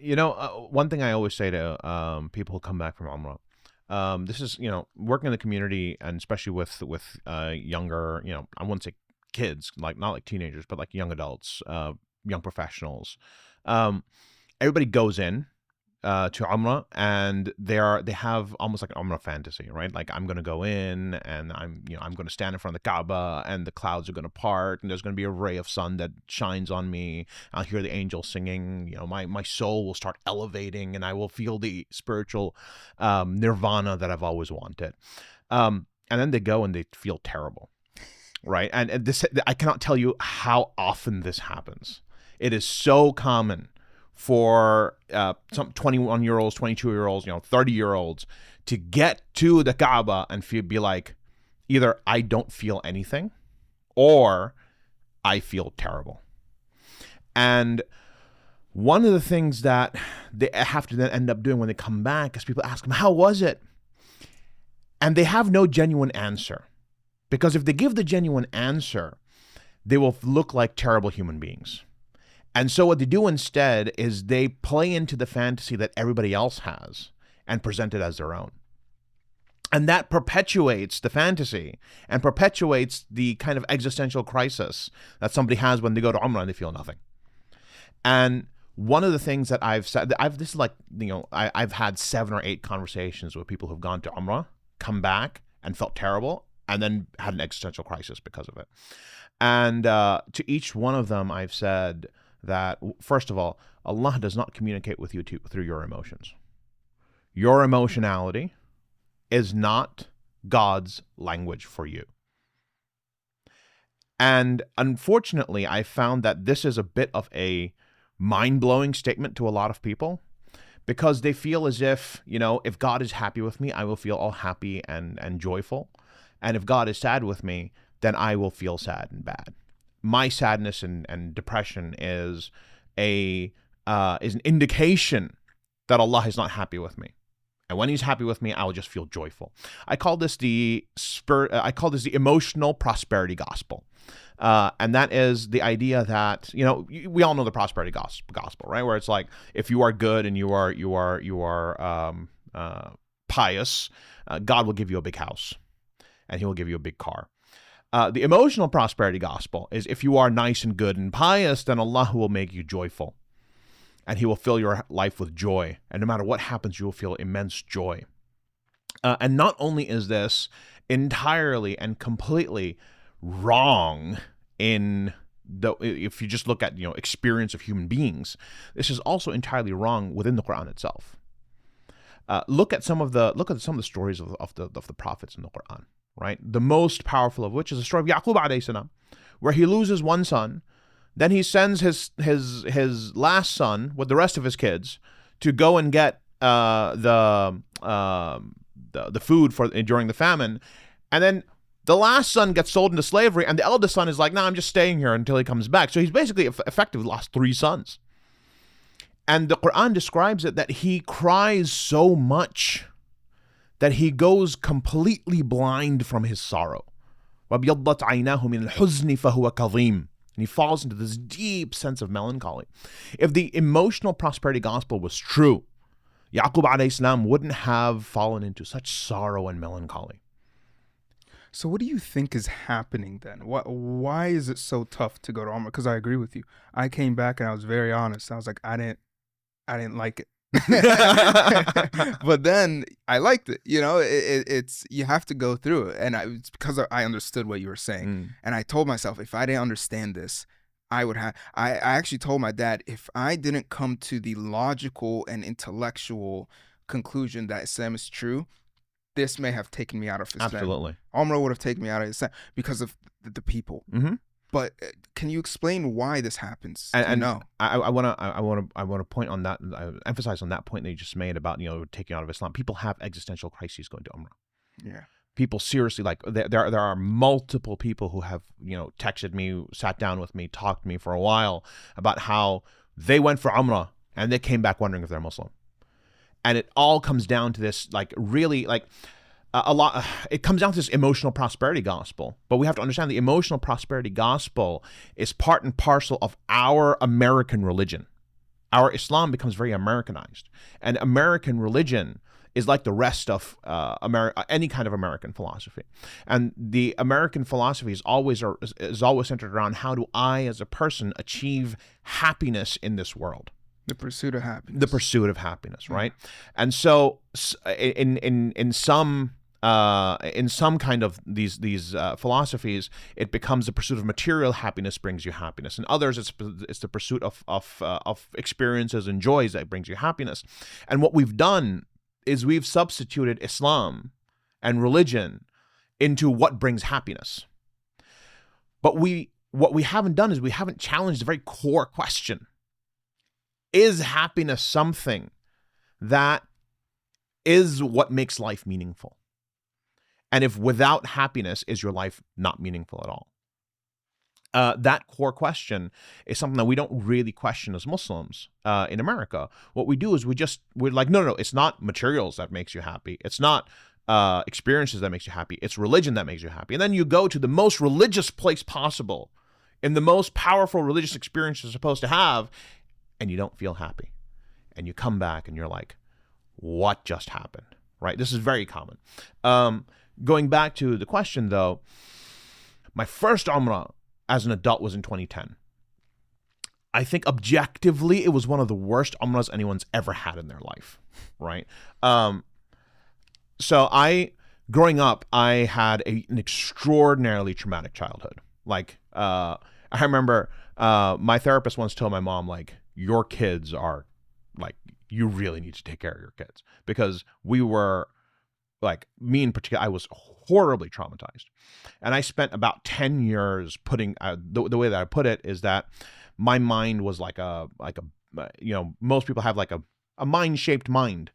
one thing I always say to people who come back from Umrah, this is, working in the community, and especially with younger, I wouldn't say kids, like not like teenagers, but like young adults, young professionals. Everybody goes in to Umrah, and they have almost like an Umrah fantasy, right? Like, I'm going to go in, and I'm going to stand in front of the Kaaba, and the clouds are going to part, and there's going to be a ray of sun that shines on me. I'll hear the angels singing. My soul will start elevating, and I will feel the spiritual nirvana that I've always wanted. And then they go and they feel terrible, right? And this, I cannot tell you how often this happens. It is so common for some 21-year-olds, 22-year-olds, 30-year-olds to get to the Kaaba and be like, either I don't feel anything or I feel terrible. And one of the things that they have to then end up doing when they come back is people ask them, how was it? And they have no genuine answer. Because if they give the genuine answer, they will look like terrible human beings. And so what they do instead is they play into the fantasy that everybody else has and present it as their own. And that perpetuates the fantasy and perpetuates the kind of existential crisis that somebody has when they go to Umrah and they feel nothing. And one of the things that I've said, I've had 7 or 8 conversations with people who've gone to Umrah, come back and felt terrible, and then had an existential crisis because of it. And to each one of them, I've said that, first of all, Allah does not communicate with you through your emotions. Your emotionality is not God's language for you. And unfortunately, I found that this is a bit of a mind-blowing statement to a lot of people, because they feel as if, if God is happy with me, I will feel all happy and joyful. And if God is sad with me, then I will feel sad and bad. My sadness and depression is an indication that Allah is not happy with me. And when He's happy with me, I will just feel joyful. I call this the emotional prosperity gospel. And that is the idea that, we all know the prosperity gospel, right? Where it's like, if you are good and you are pious, God will give you a big house and He will give you a big car. The emotional prosperity gospel is, if you are nice and good and pious, then Allah will make you joyful, and He will fill your life with joy. And no matter what happens, you will feel immense joy. And not only is this entirely and completely wrong if you just look at experience of human beings, this is also entirely wrong within the Quran itself. Look at some of the stories of the prophets in the Quran. Right, the most powerful of which is the story of Yacoob alayhi salam, where he loses one son, then he sends his last son with the rest of his kids to go and get the food during the famine, and then the last son gets sold into slavery, and the eldest son is like, "No, I'm just staying here until he comes back." So he's basically effectively lost 3 sons, and the Quran describes it that he cries so much that he goes completely blind from his sorrow. وَابْيَضَّتْ عَيْنَاهُ مِنَ الْحُزْنِ فَهُوَ كَظِيمٌ. And he falls into this deep sense of melancholy. If the emotional prosperity gospel was true, Yaqub alayhi salam wouldn't have fallen into such sorrow and melancholy. So what do you think is happening then? Why is it so tough to go to Umrah? Because I agree with you. I came back and I was very honest. I was like, I didn't like it. But then I liked it. It's you have to go through it, and it's because I understood what you were saying, and I told myself, if I didn't understand this, I actually told my dad, if I didn't come to the logical and intellectual conclusion that Islam is true, this may have taken me out of Islam. Absolutely, Umrah would have taken me out of Islam because of the people. Mm-hmm. But can you explain why this happens? And no, I want to point on that, emphasize on that point that you just made about taking out of Islam. People have existential crises going to Umrah. Yeah, people seriously, like, there are multiple people who have texted me, sat down with me, talked to me for a while about how they went for Umrah and they came back wondering if they're Muslim, and it all comes down to this, like, really, like. It comes down to this emotional prosperity gospel, but we have to understand the emotional prosperity gospel is part and parcel of our American religion. our Islam becomes very Americanized. And American religion is like the rest of any kind of American philosophy. And the American philosophy is always centered around, how do I as a person achieve happiness in this world? The pursuit of happiness. The pursuit of happiness, right? And so in some kind of these philosophies, it becomes the pursuit of material happiness brings you happiness. In others, it's the pursuit of experiences and joys that brings you happiness. And what we've done is we've substituted Islam and religion into what brings happiness. But what we haven't done is we haven't challenged the very core question. Is happiness something that is what makes life meaningful? And if without happiness, is your life not meaningful at all? That core question is something that we don't really question as Muslims in America. What we do is we're like, no, it's not materials that makes you happy. It's not experiences that makes you happy. It's religion that makes you happy. And then you go to the most religious place possible, in the most powerful religious experience you're supposed to have, and you don't feel happy. And you come back and you're like, what just happened? Right? This is very common. Going back to the question, though, my first Umrah as an adult was in 2010. I think objectively it was one of the worst Umrahs anyone's ever had in their life, right? So growing up, I had an extraordinarily traumatic childhood. Like, I remember my therapist once told my mom, like, your kids are, like, you really need to take care of your kids. Because we were, like, me in particular, I was horribly traumatized. And I spent about 10 years putting, the way that I put it is that my mind was like a most people have like a mind-shaped mind.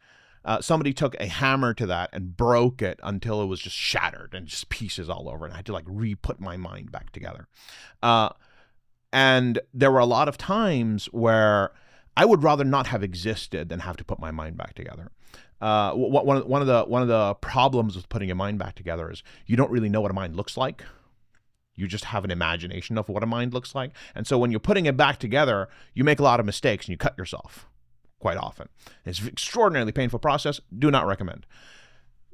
Somebody took a hammer to that and broke it until it was just shattered and just pieces all over. And I had to like re-put my mind back together. And there were a lot of times where I would rather not have existed than have to put my mind back together. One of the problems with putting your mind back together is you don't really know what a mind looks like. You just have an imagination of what a mind looks like. And so when you're putting it back together, you make a lot of mistakes and you cut yourself quite often. It's an extraordinarily painful process. Do not recommend.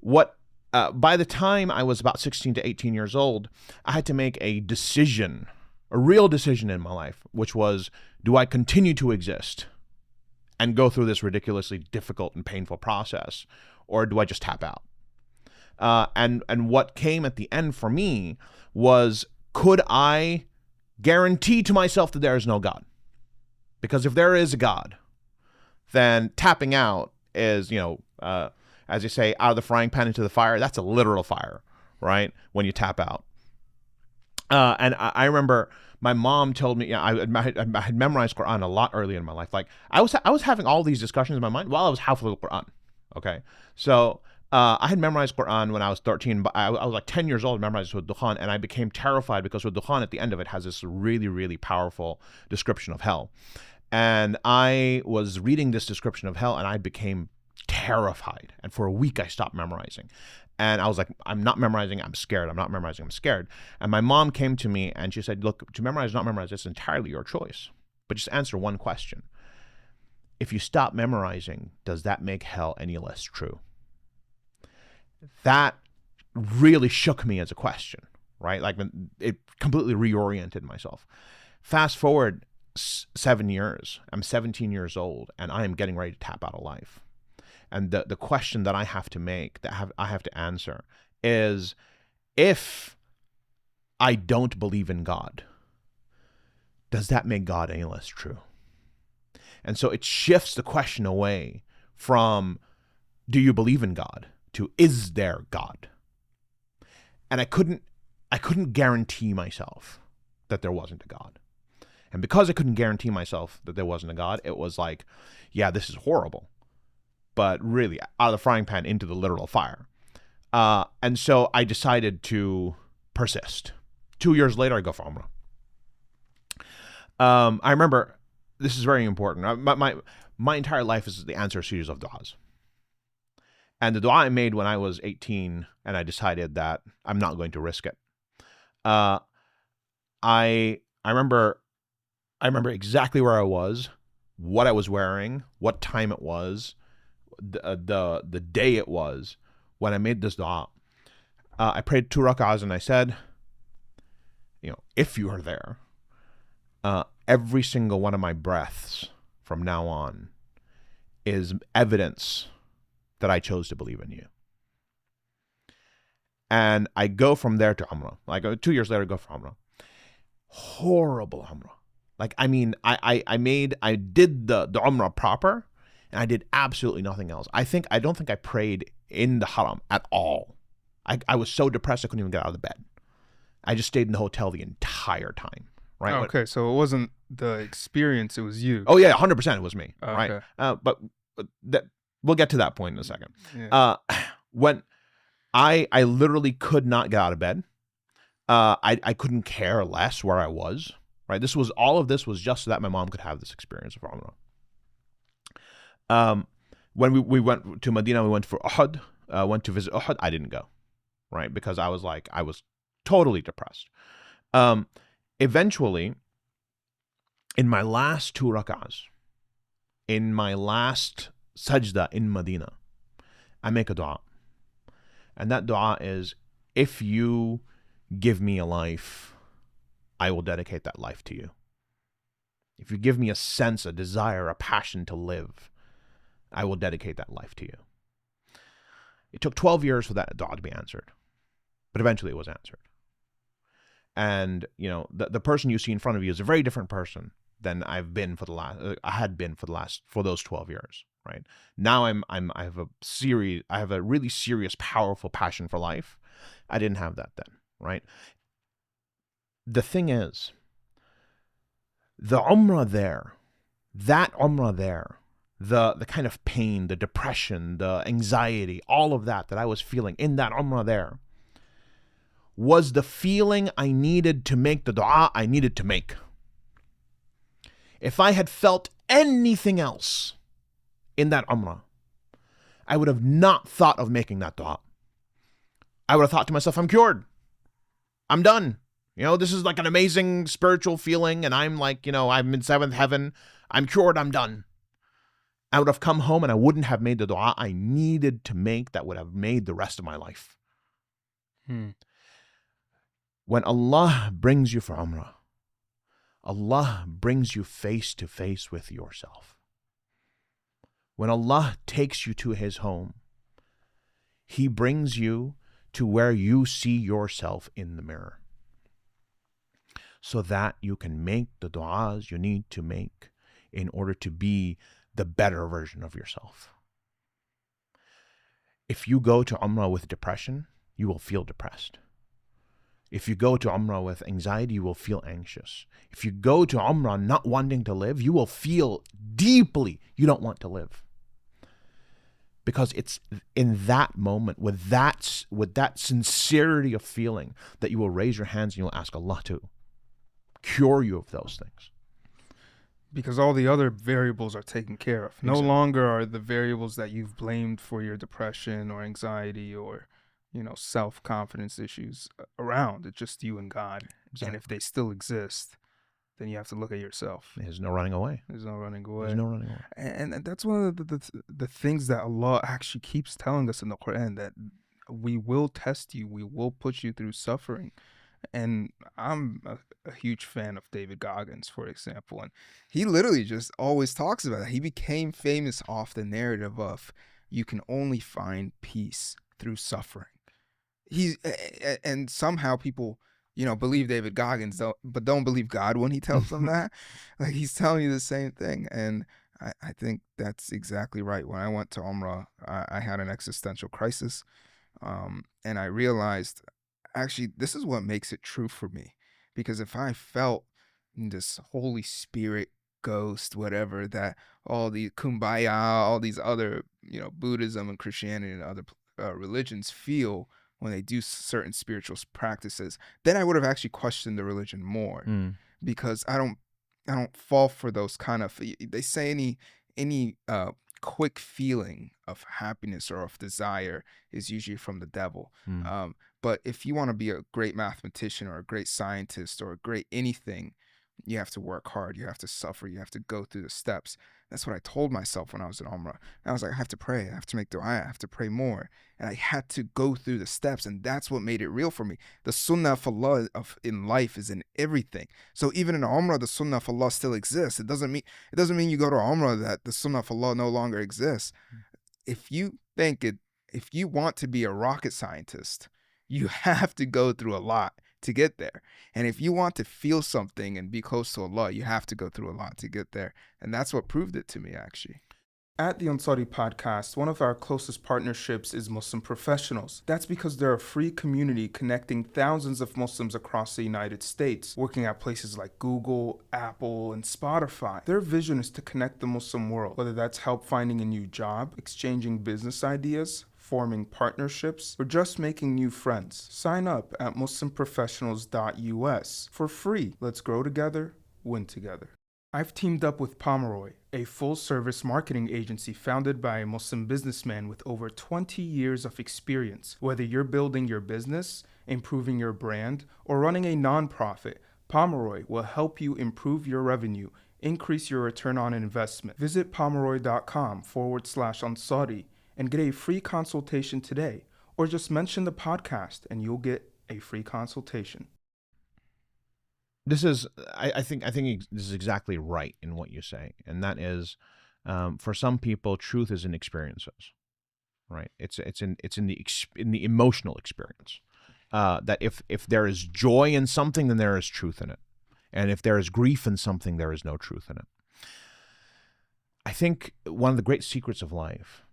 By the time I was about 16 to 18 years old, I had to make a decision, a real decision in my life, which was, do I continue to exist and go through this ridiculously difficult and painful process, or do I just tap out? And what came at the end for me was, could I guarantee to myself that there is no God? Because if there is a God, then tapping out is, as you say, out of the frying pan into the fire. That's a literal fire, right? When you tap out. And I remember my mom told me, I had memorized Quran a lot early in my life. Like I was having all these discussions in my mind while I was Hafidh al-Quran. Okay, so I had memorized Quran when I was 13, but I was like 10 years old, memorized Surah Dukhan, and I became terrified because Surah Dukhan at the end of it has this really, really powerful description of hell. And I was reading this description of hell and I became terrified. And for a week I stopped memorizing. And I was like, I'm not memorizing, I'm scared. I'm not memorizing, I'm scared. And my mom came to me and she said, look, to memorize or not memorize, it's entirely your choice. But just answer one question. If you stop memorizing, does that make hell any less true? That really shook me as a question, right? Like it completely reoriented myself. Fast forward 7 years, I'm 17 years old and I am getting ready to tap out of life. And the question that I have to make, I have to answer is, if I don't believe in God, does that make God any less true? And so it shifts the question away from, do you believe in God, to, is there God? And I couldn't guarantee myself that there wasn't a God. And because I couldn't guarantee myself that there wasn't a God, it was like, yeah, this is horrible. But really, out of the frying pan into the literal fire. And so I decided to persist. 2 years later, I go for Umrah. I remember, this is very important. My entire life is the answer series of du'as. And the dua I made when I was 18, and I decided that I'm not going to risk it. I remember exactly where I was what I was wearing, what time it was, the day it was when I made this dua. I prayed 2 rak'ahs and I said, if you are there, every single one of my breaths from now on is evidence that I chose to believe in you. And I go from there to Umrah. Like 2 years later, I go for Umrah. Horrible Umrah. Like, I mean, I did the Umrah proper, and I did absolutely nothing else. I don't think I prayed in the Haram at all. I was so depressed I couldn't even get out of the bed. I just stayed in the hotel the entire time. Right. Okay, so it wasn't the experience; it was you. Oh yeah, 100% it was me. Okay. Right. But we'll get to that point in a second. Yeah. When I literally could not get out of bed. I couldn't care less where I was. Right. All of this was just so that my mom could have this experience of Umrah. When we went to Medina, we went for Uhud. Went to visit Uhud. I didn't go. Right, because I was totally depressed. Eventually, in my last 2 rak'ahs, in my last sajda in Medina, I make a dua. And that dua is, if you give me a life, I will dedicate that life to you. If you give me a sense, a desire, a passion to live, I will dedicate that life to you. It took 12 years for that dua to be answered. But eventually it was answered. And, the person you see in front of you is a very different person than I had been for those 12 years, right? Now I have a really serious, powerful passion for life. I didn't have that then, right? The thing is, the Umrah there, the kind of pain, the depression, the anxiety, all of that I was feeling in that Umrah there, was the feeling I needed to make the dua I needed to make. If I had felt anything else in that Umrah, I would have not thought of making that dua. I would have thought to myself, I'm cured. I'm done. This is like an amazing spiritual feeling, and I'm like, I'm in 7th heaven. I'm cured. I'm done. I would have come home and I wouldn't have made the dua I needed to make that would have made the rest of my life. When Allah brings you for Umrah, Allah brings you face to face with yourself. When Allah takes you to His home, He brings you to where you see yourself in the mirror, so that you can make the du'as you need to make in order to be the better version of yourself. If you go to Umrah with depression, you will feel depressed. If you go to Umrah with anxiety, you will feel anxious. If you go to Umrah not wanting to live, you will feel deeply you don't want to live. Because it's in that moment, with that sincerity of feeling, that you will raise your hands and you will ask Allah to cure you of those things. Because all the other variables are taken care of. No longer are the variables that you've blamed for your depression or anxiety or self-confidence issues around. It's just you and God. Exactly. And if they still exist, then you have to look at yourself. There's no running away. And that's one of the things that Allah actually keeps telling us in the Quran, that we will test you, we will put you through suffering. And I'm a huge fan of David Goggins, for example, and he literally just always talks about it. He became famous off the narrative of, you can only find peace through suffering. And somehow people, believe David Goggins, but don't believe God when he tells them that. Like, he's telling you the same thing. And I think that's exactly right. When I went to Umrah, I had an existential crisis. And I realized, actually, this is what makes it true for me. Because if I felt this Holy Spirit, ghost, whatever, that all the kumbaya, all these other, Buddhism and Christianity and other religions feel when they do certain spiritual practices, then I would have actually questioned the religion more. Because I don't fall for those kind of, they say any quick feeling of happiness or of desire is usually from the devil. But if you want to be a great mathematician or a great scientist or a great anything, You have to work hard. You have to suffer. You have to go through the steps. That's what I told myself when I was in Umrah. And I was like, I have to pray. I have to make dua. I have to pray more. And I had to go through the steps. And that's what made it real for me. The sunnah of Allah in life is in everything. So even in Umrah, the sunnah of Allah still exists. It doesn't mean you go to Umrah that the sunnah of Allah no longer exists. If you want to be a rocket scientist, you have to go through a lot to get there. And if you want to feel something and be close to Allah, you have to go through a lot to get there. And that's what proved it to me, actually. At the Ansari podcast, one of our closest partnerships is Muslim Professionals. That's because they're a free community connecting thousands of Muslims across the United States, working at places like Google, Apple, and Spotify. Their vision is to connect the Muslim world, whether that's help finding a new job, exchanging business ideas, forming partnerships, or just making new friends. Sign up at muslimprofessionals.us for free. Let's grow together, win together. I've teamed up with Pomeroy, a full-service marketing agency founded by a Muslim businessman with over 20 years of experience. Whether you're building your business, improving your brand, or running a nonprofit, Pomeroy will help you improve your revenue, increase your return on investment. Visit pomeroy.com/Ansari and get a free consultation today, or just mention the podcast and you'll get a free consultation. This is, I think this is exactly right in what you say, and that is, for some people, truth is in experiences, right? It's in the emotional experience. That if there is joy in something, then there is truth in it, and if there is grief in something, there is no truth in it. I think one of the great secrets of life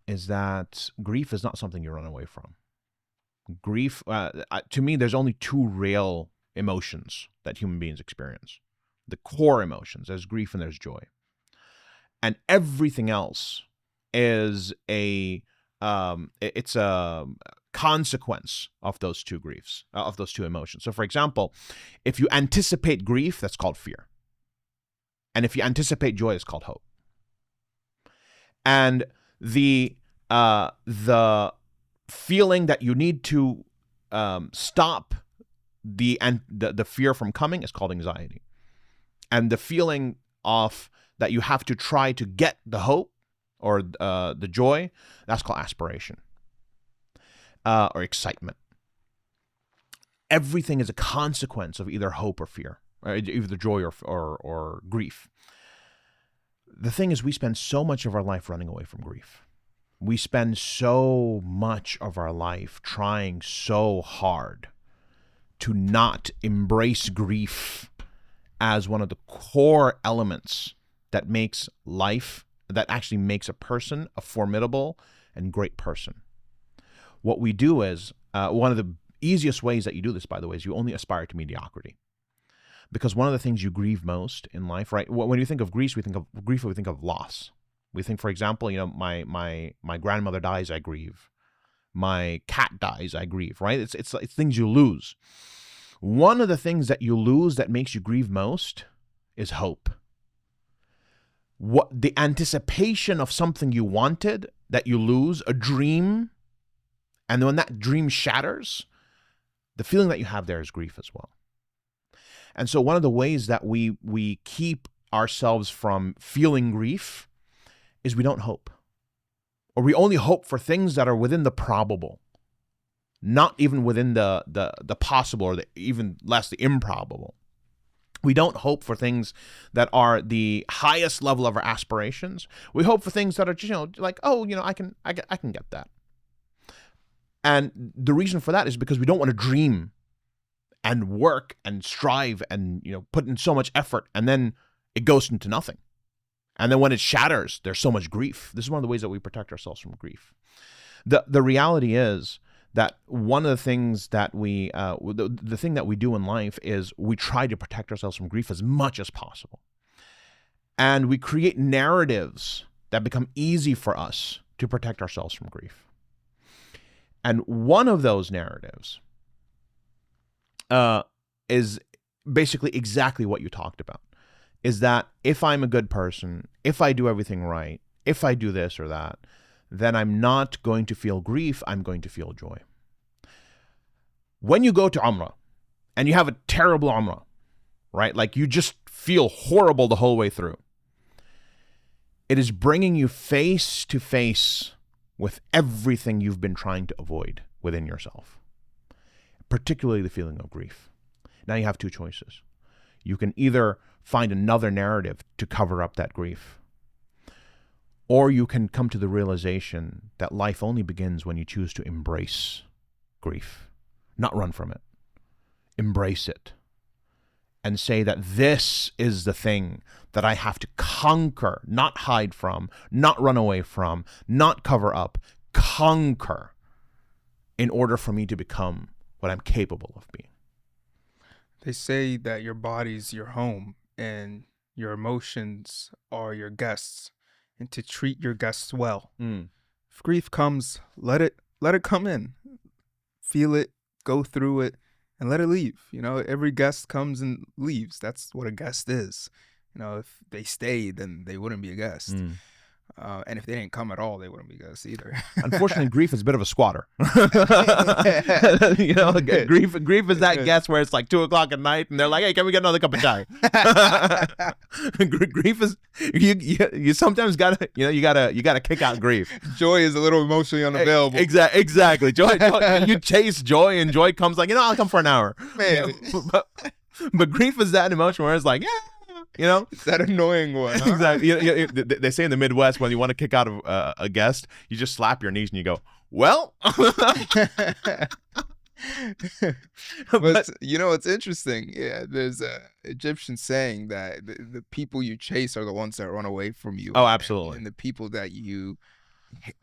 is that grief is not something you run away from. Grief, to me, there's only two real emotions that human beings experience. The core emotions, there's grief and there's joy. And everything else is it's a consequence of those two griefs, of those two emotions. So for example, if you anticipate grief, that's called fear. And if you anticipate joy, it's called hope. And the feeling that you need to stop the fear from coming is called anxiety, and the feeling of that you have to try to get the hope or the joy, that's called aspiration or excitement. Everything is a consequence of either hope or fear, or either joy or grief. The thing is, we spend so much of our life running away from grief. We spend so much of our life trying so hard to not embrace grief as one of the core elements that makes life, that actually makes a person a formidable and great person. What we do is, one of the easiest ways that you do this, by the way, is you only aspire to mediocrity. Because one of the things you grieve most in life, right? When you think of grief, we think of loss. We think, for example, my grandmother dies, I grieve. My cat dies, I grieve, right? It's things you lose. One of the things that you lose that makes you grieve most is hope. What the anticipation of something you wanted that you lose, a dream, and then when that dream shatters, the feeling that you have there is grief as well. And so one of the ways that we keep ourselves from feeling grief is we don't hope. Or we only hope for things that are within the probable, not even within the possible, or even less the improbable. We don't hope for things that are the highest level of our aspirations. We hope for things that are just, like, I can get that. And the reason for that is because we don't want to dream and work and strive and put in so much effort, and then it goes into nothing. And then when it shatters, there's so much grief. This is one of the ways that we protect ourselves from grief. The reality is that one of the things that the thing that we do in life is we try to protect ourselves from grief as much as possible. And we create narratives that become easy for us to protect ourselves from grief. And one of those narratives is basically exactly what you talked about, is that if I'm a good person, if I do everything right, if I do this or that, then I'm not going to feel grief, I'm going to feel joy. When you go to Umrah and you have a terrible Umrah, right? Like you just feel horrible the whole way through. It is bringing you face to face with everything you've been trying to avoid within yourself, particularly the feeling of grief. Now you have two choices. You can either find another narrative to cover up that grief, or you can come to the realization that life only begins when you choose to embrace grief, not run from it. Embrace it and say that this is the thing that I have to conquer, not hide from, not run away from, not cover up, conquer in order for me to become what I'm capable of being. They say that your body's your home and your emotions are your guests, and to treat your guests well. If grief comes, let it come in. Feel it, go through it, and let it leave. You know, every guest comes and leaves. That's what a guest is. You know, if they stayed, then they wouldn't be a guest. And if they didn't come at all, they wouldn't be guests either. Unfortunately, grief is a bit of a squatter. You know, grief is that guest where it's like 2:00 at night and they're like, "Hey, can we get another cup of chai?" Grief is you sometimes gotta you gotta kick out grief. Joy is a little emotionally unavailable. Exactly. Joy, you chase joy, and joy comes like, I'll come for an hour. Man, but grief is that emotion where it's like, you know, it's that annoying one. Huh? Exactly. They say in the Midwest, when you want to kick out a guest, you just slap your knees and you go, "Well." But you know, it's interesting. Yeah, there's a Egyptian saying that the people you chase are the ones that run away from you. Oh, absolutely. And the people that you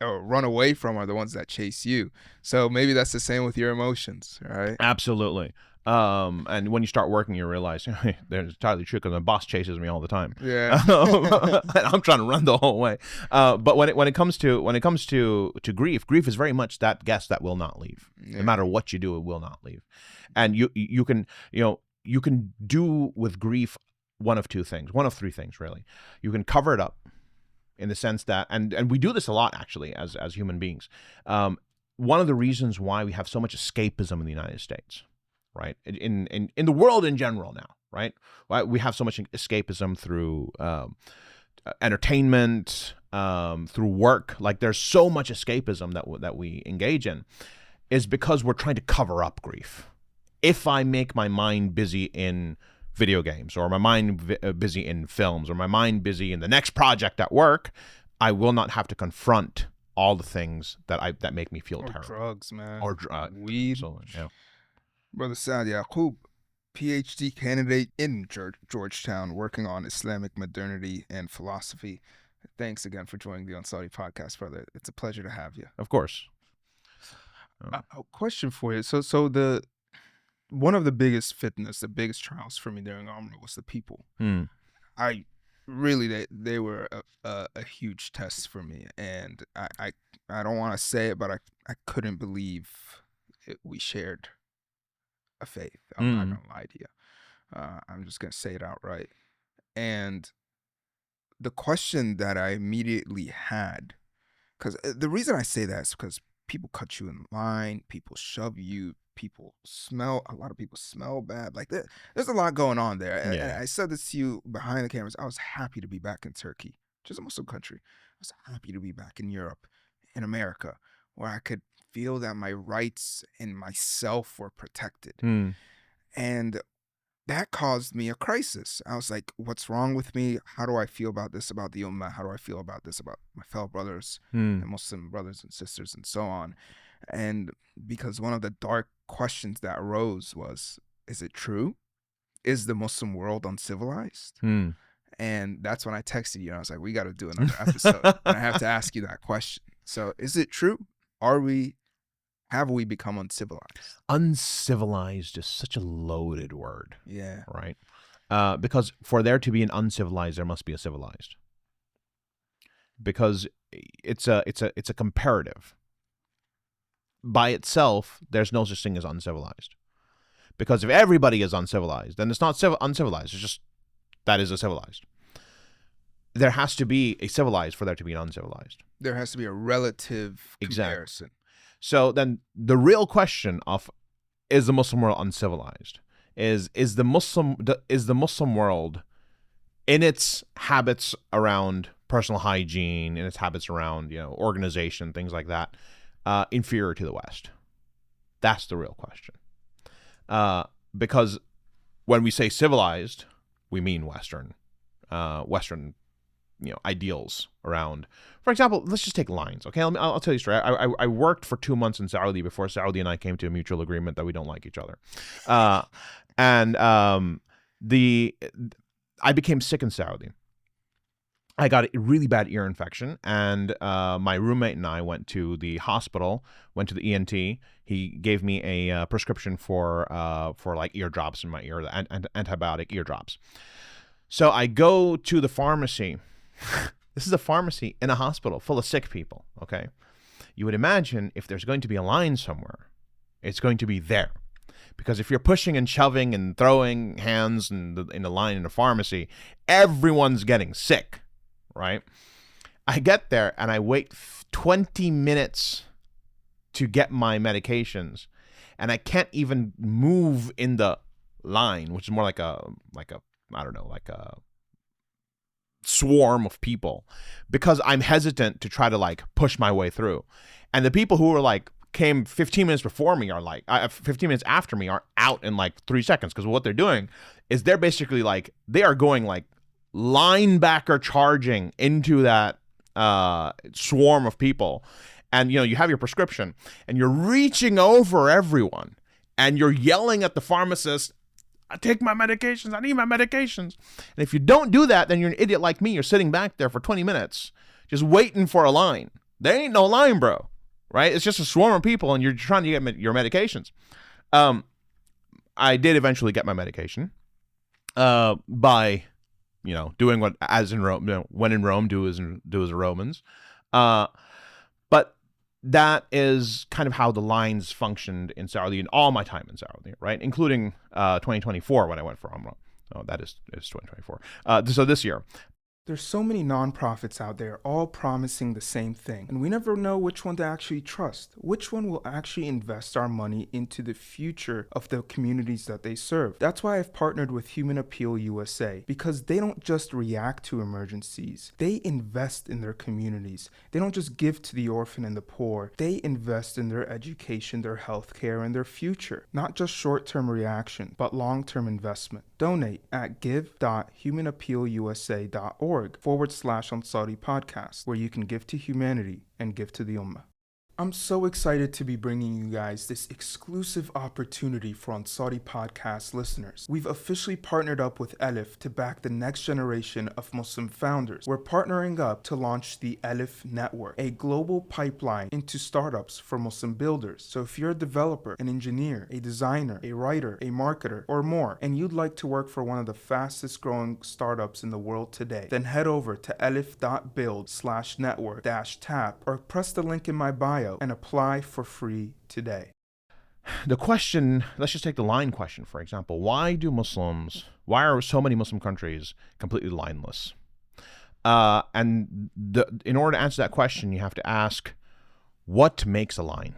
run away from are the ones that chase you. So maybe that's the same with your emotions, right? Absolutely. And when you start working, you realize there's entirely true, because my boss chases me all the time. Yeah. And I'm trying to run the whole way. But when it comes to grief is very much that guest that will not leave. Yeah. No matter what you do, it will not leave. And you can do with grief one of three things really. You can cover it up in the sense that, and we do this a lot actually as human beings. One of the reasons why we have so much escapism in the United States, right? In the world in general now, right? Why we have so much escapism through entertainment, through work. Like there's so much escapism that we engage in, is because we're trying to cover up grief. If I make my mind busy in video games, or my mind busy in films, or my mind busy in the next project at work, I will not have to confront all the things that make me feel terrible. Drugs, man. Or weed. Yeah. Brother Saad Yacoob, PhD candidate in Georgetown, working on Islamic modernity and philosophy. Thanks again for joining the Unsaudi podcast, brother. It's a pleasure to have you. Of course. A question for you. So one of the biggest fitness, the biggest trials for me during Umrah was the people. I really, they were a huge test for me, and I don't want to say it, but I couldn't believe we shared a faith. I'm not gonna lie to you. I'm just gonna say it outright. And the question that I immediately had, because the reason I say that is because people cut you in line, people shove you, a lot of people smell bad. Like there's a lot going on there. Yeah. And I said this to you behind the cameras. I was happy to be back in Turkey, which is a Muslim country. I was happy to be back in Europe, in America, where I could feel that my rights and myself were protected. And that caused me a crisis. I was like, what's wrong with me? How do I feel about this, about the Ummah? How do I feel about this, about my fellow brothers, and Muslim brothers and sisters, and so on? And because one of the dark questions that arose was, is it true? Is the Muslim world uncivilized? And that's when I texted you, and I was like, we got to do another episode. And I have to ask you that question. So is it true? Have we become uncivilized? Uncivilized is such a loaded word. Yeah. Right? Because for there to be an uncivilized, there must be a civilized. Because it's a comparative. By itself, there's no such thing as uncivilized. Because if everybody is uncivilized, then it's not uncivilized. It's just that is a civilized. There has to be a civilized for there to be an uncivilized. There has to be a relative comparison. So then the real question of, is the Muslim world uncivilized, is the Muslim world, in its habits around personal hygiene, in its habits around organization, things like that, inferior to the West? That's the real question. Because when we say civilized, we mean Western ideals around. For example, let's just take lines, okay? I'll tell you straight. I worked for 2 months in Saudi before Saudi and I came to a mutual agreement that we don't like each other. I became sick in Saudi. I got a really bad ear infection, and my roommate and I went to the hospital, went to the ENT. He gave me a prescription for like ear drops in my ear, antibiotic ear drops. So I go to the pharmacy. This is a pharmacy in a hospital full of sick people, okay? You would imagine if there's going to be a line somewhere, it's going to be there. Because if you're pushing and shoving and throwing hands in the line in a pharmacy, everyone's getting sick, right? I get there and I wait 20 minutes to get my medications, and I can't even move in the line, which is more like a swarm of people, because I'm hesitant to try to like push my way through. And the people who were like came 15 minutes before me are like 15 minutes after me are out in like 3 seconds, because what they're doing is they're basically like they are going like linebacker charging into that swarm of people. And you have your prescription and you're reaching over everyone and you're yelling at the pharmacist, I take my medications. I need my medications. And if you don't do that, then you're an idiot like me. You're sitting back there for 20 minutes just waiting for a line. There ain't no line, bro. Right? It's just a swarm of people and you're trying to get your medications. I did eventually get my medication by, doing what, as in Rome, when in Rome, do as the Romans. But that is kind of how the lines functioned in Saudi in all my time in Saudi, right? Including 2024 when I went for Umrah. Oh, that is 2024. So this year. There's so many nonprofits out there all promising the same thing, and we never know which one to actually trust, which one will actually invest our money into the future of the communities that they serve. That's why I've partnered with Human Appeal USA, because they don't just react to emergencies, they invest in their communities. They don't just give to the orphan and the poor, they invest in their education, their healthcare, and their future. Not just short-term reaction, but long-term investment. Donate at give.humanappealusa.org/Ansari podcast, where you can give to humanity and give to the Ummah. I'm so excited to be bringing you guys this exclusive opportunity for Ansari podcast listeners. We've officially partnered up with Elif to back the next generation of Muslim founders. We're partnering up to launch the Elif Network, a global pipeline into startups for Muslim builders. So if you're a developer, an engineer, a designer, a writer, a marketer, or more, and you'd like to work for one of the fastest growing startups in the world today, then head over to elif.build/network-tap or press the link in my bio and apply for free today. The question, let's just take the line question, for example. Why are so many Muslim countries completely lineless? In order to answer that question, you have to ask, what makes a line?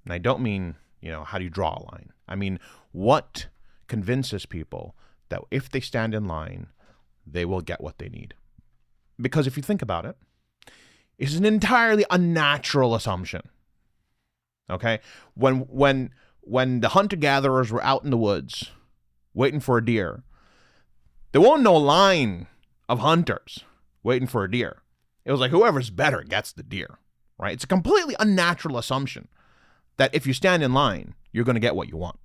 And I don't mean, how do you draw a line? I mean, what convinces people that if they stand in line, they will get what they need? Because if you think about it, it's an entirely unnatural assumption. Okay? When the hunter-gatherers were out in the woods waiting for a deer, there wasn't no line of hunters waiting for a deer. It was like whoever's better gets the deer, right? It's a completely unnatural assumption that if you stand in line, you're going to get what you want.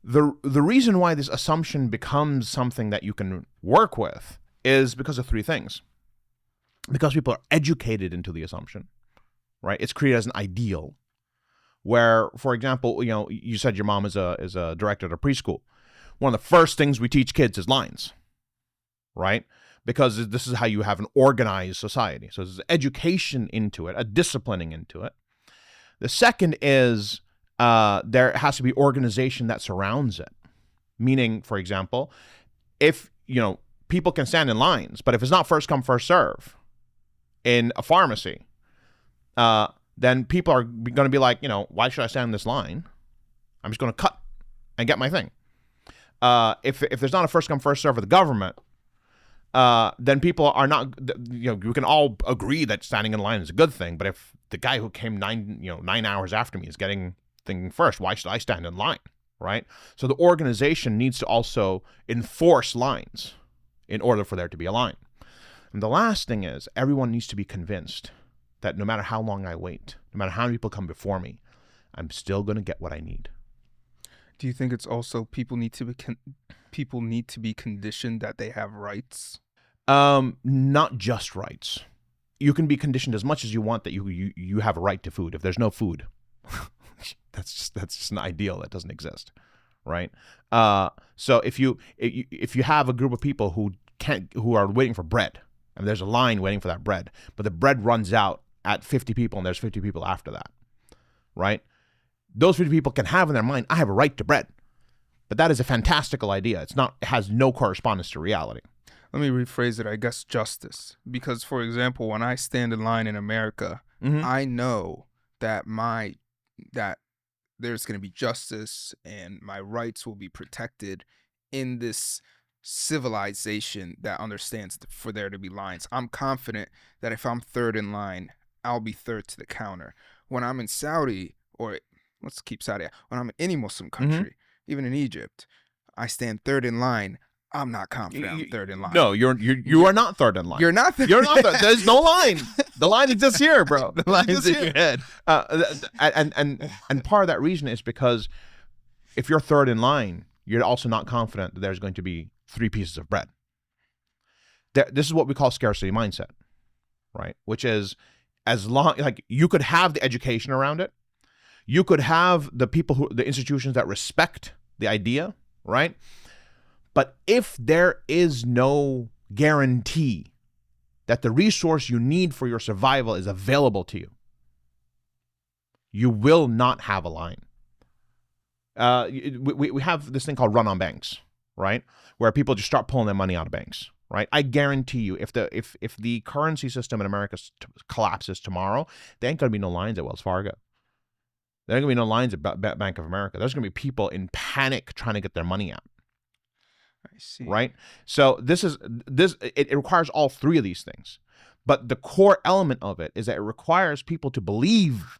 The reason why this assumption becomes something that you can work with is because of 3 things. Because people are educated into the assumption, right? It's created as an ideal where, for example, you said your mom is a director at a preschool. One of the first things we teach kids is lines, right? Because this is how you have an organized society. So there's education into it, a disciplining into it. The second is there has to be organization that surrounds it. Meaning, for example, if, people can stand in lines, but if it's not first come, first serve, in a pharmacy, then people are going to be like, why should I stand in this line? I'm just going to cut and get my thing. If there's not a first come first serve of the government, then people are not. We can all agree that standing in line is a good thing. But if the guy who came 9 hours after me is getting thing first, why should I stand in line, right? So the organization needs to also enforce lines in order for there to be a line. And the last thing is everyone needs to be convinced that no matter how long I wait, no matter how many people come before me, I'm still going to get what I need. Do you think it's also people need to be conditioned that they have rights? Not just rights. You can be conditioned as much as you want that you have a right to food. If there's no food, that's just an ideal that doesn't exist, right? So if you have a group of people who are waiting for bread, and there's a line waiting for that bread, but the bread runs out at 50 people, and there's 50 people after that, right? Those 50 people can have in their mind, I have a right to bread. But that is a fantastical idea. It has no correspondence to reality. Let me rephrase it, I guess justice. Because, for example, when I stand in line in America, I know that there's going to be justice and my rights will be protected in this civilization that understands for there to be lines. I'm confident that if I'm third in line, I'll be third to the counter. When I'm in Saudi, or let's keep Saudi, when I'm in any Muslim country, even in Egypt, I stand third in line. I'm not confident I'm third in line. No, you are not third in line. You're not third. You're not third. There's no line. The line is just here, bro. The line is in your head. And part of that reason is because if you're third in line, you're also not confident that there's going to be 3 pieces of bread. This is what we call scarcity mindset, right? Which is as long like you could have the education around it, you could have the institutions that respect the idea, right? But if there is no guarantee that the resource you need for your survival is available to you, you will not have a line. We have this thing called run on banks, right? Where people just start pulling their money out of banks, right? I guarantee you, if the currency system in America collapses tomorrow, there ain't going to be no lines at Wells Fargo. There ain't going to be no lines at Bank of America. There's going to be people in panic trying to get their money out. I see. Right? So it requires all 3 of these things. But the core element of it is that it requires people to believe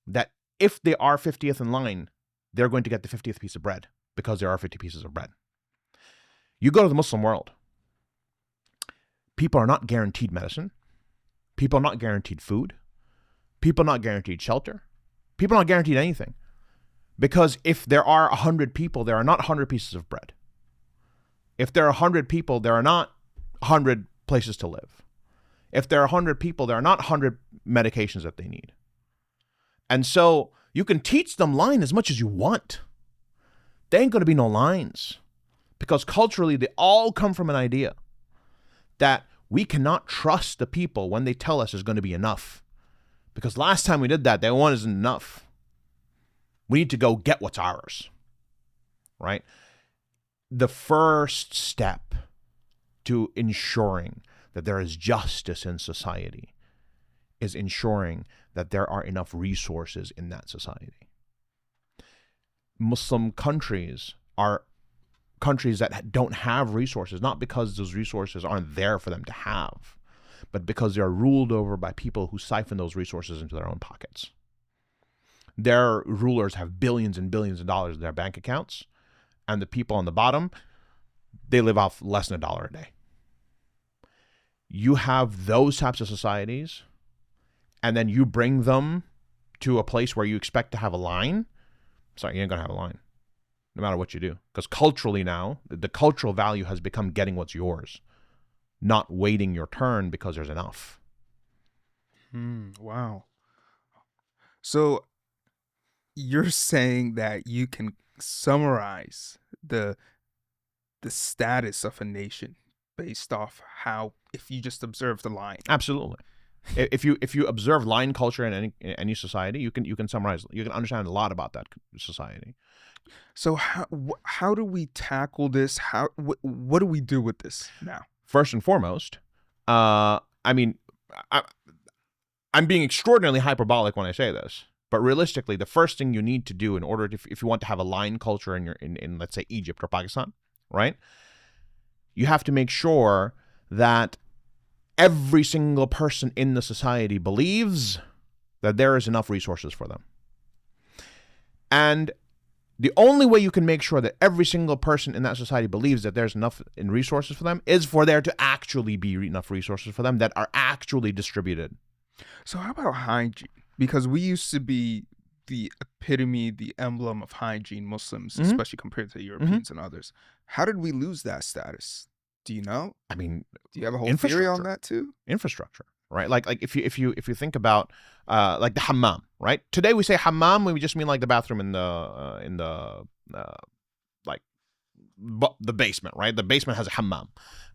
that if they are 50th in line, they're going to get the 50th piece of bread because there are 50 pieces of bread. You go to the Muslim world, people are not guaranteed medicine. People are not guaranteed food. People are not guaranteed shelter. People are not guaranteed anything. Because if there are 100 people, there are not 100 pieces of bread. If there are 100 people, there are not 100 places to live. If there are 100 people, there are not 100 medications that they need. And so you can teach them line as much as you want. There ain't going to be no lines. Because culturally, they all come from an idea that we cannot trust the people when they tell us there's going to be enough. Because last time we did that, there wasn't enough. We need to go get what's ours. Right? The first step to ensuring that there is justice in society is ensuring that there are enough resources in that society. Muslim countries are countries that don't have resources, not because those resources aren't there for them to have, but because they're ruled over by people who siphon those resources into their own pockets. Their rulers have billions and billions of dollars in their bank accounts, and the people on the bottom, they live off less than $1 a day. You have those types of societies, and then you bring them to a place where you expect to have a line. Sorry, you ain't going to have a line, no matter what you do. Because culturally now, the cultural value has become getting what's yours, not waiting your turn because there's enough. Wow. So you're saying that you can summarize the status of a nation based off how, if you just observe the line. Absolutely. If you observe line culture in any society, you can summarize. You can understand a lot about that society. So how do we tackle this? What do we do with this now? First and foremost, I'm being extraordinarily hyperbolic when I say this, But realistically, the first thing you need to do in order to, if you want to have a line culture in let's say Egypt or Pakistan, right? You have to make sure that every single person in the society believes that there is enough resources for them. And the only way you can make sure that every single person in that society believes that there's enough in resources for them is for there to actually be enough resources for them that are actually distributed. So how about hygiene? Because we used to be the epitome, the emblem of hygiene, Muslims, especially compared to Europeans and others. How did we lose that status? Do you know? I mean, do you have a whole theory on that too? Infrastructure, right? Like if you think about like the hammam, right? Today we say hammam when we just mean like the bathroom in the like the basement, right? The basement has a hammam.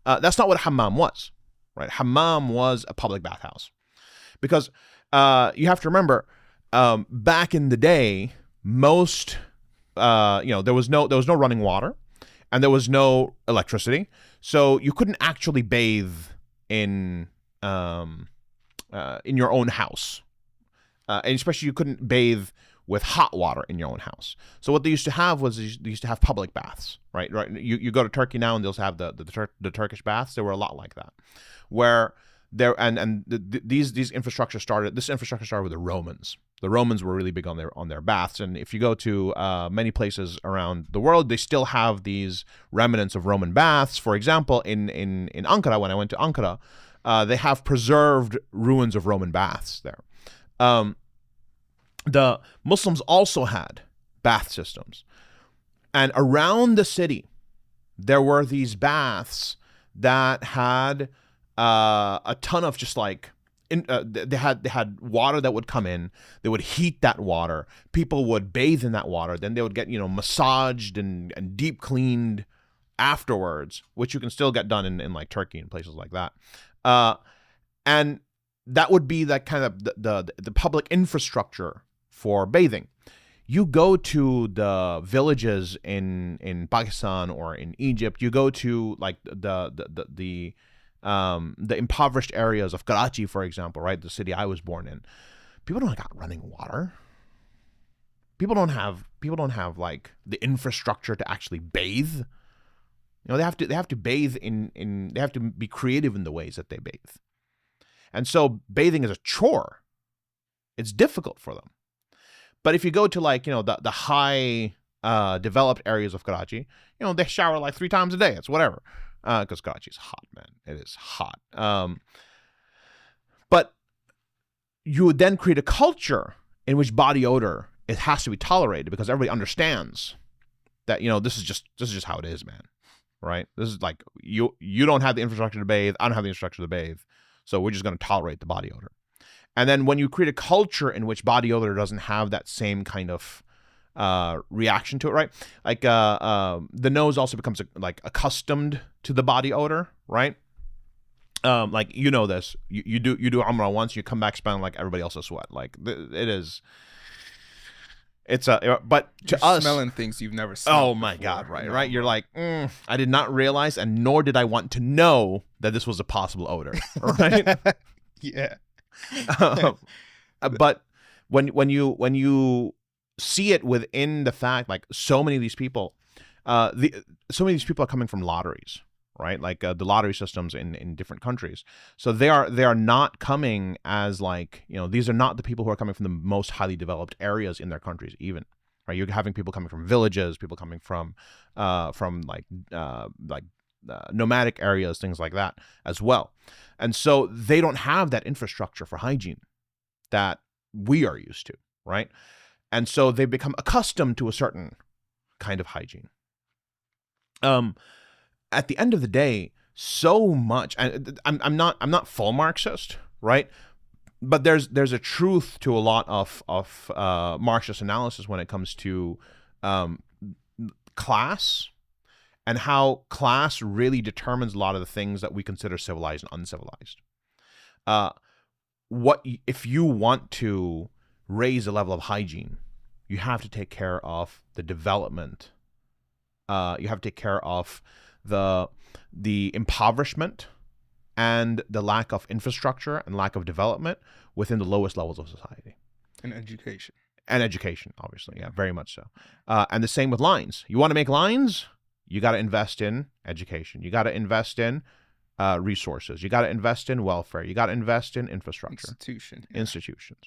That's not what a hammam was, right? Hammam was a public bathhouse, because you have to remember, back in the day, most there was no running water, and there was no electricity, so you couldn't actually bathe in your own house, and especially you couldn't bathe with hot water in your own house. So what they used to have was they used to have public baths, right? You go to Turkey now and they'll have the Turkish baths. They were a lot like that, where there these infrastructure started. This infrastructure started with the Romans. The Romans were really big on their baths, and if you go to many places around the world, they still have these remnants of Roman baths. For example, in Ankara, when I went to Ankara, they have preserved ruins of Roman baths there. The Muslims also had bath systems, and around the city, there were these baths that had a ton of just like they had water that would come in. They would heat that water. People would bathe in that water. Then they would get massaged and deep cleaned afterwards, which you can still get done in like Turkey and places like that. And that would be that kind of the public infrastructure for bathing. You go to the villages in Pakistan or in Egypt. You go to like the impoverished areas of Karachi, for example, right? The city I was born in. People don't got running water. People don't have like the infrastructure to actually bathe. They have to bathe in they have to be creative in the ways that they bathe. And so bathing is a chore. It's difficult for them. But if you go to like, the high developed areas of Karachi, they shower like 3 times a day. It's whatever. Because Karachi is hot, man. It is hot. But you would then create a culture in which body odor, it has to be tolerated, because everybody understands that, this is just how it is, man. Right? This is like, you don't have the infrastructure to bathe. I don't have the infrastructure to bathe. So we're just going to tolerate the body odor. And then when you create a culture in which body odor doesn't have that same kind of reaction to it, right? Like the nose also becomes like accustomed to the body odor, right? Like this, you do Umrah once, you come back smelling like everybody else's sweat. Like it is. It's but to You're us, smelling things you've never smelled. Oh my God, right? You're like, I did not realize, and nor did I want to know that this was a possible odor, right? Yeah. But when you see it within the fact, like so many of these people are coming from lotteries, right? Like the lottery systems in different countries. So they are not coming as like, these are not the people who are coming from the most highly developed areas in their countries even, right? You're having people coming from villages, people coming from nomadic areas, things like that as well. And so they don't have that infrastructure for hygiene that we are used to, right? And so they become accustomed to a certain kind of hygiene. At the end of the day, so much, and I'm not full Marxist, right? But there's a truth to a lot of Marxist analysis when it comes to class, and how class really determines a lot of the things that we consider civilized and uncivilized. If you want to raise the level of hygiene, you have to take care of the development. You have to take care of the impoverishment and the lack of infrastructure and lack of development within the lowest levels of society. And education. And education, obviously. Yeah, very much so. And the same with lines. You want to make lines? You got to invest in education. You got to invest in resources. You got to invest in welfare. You got to invest in infrastructure. Institutions.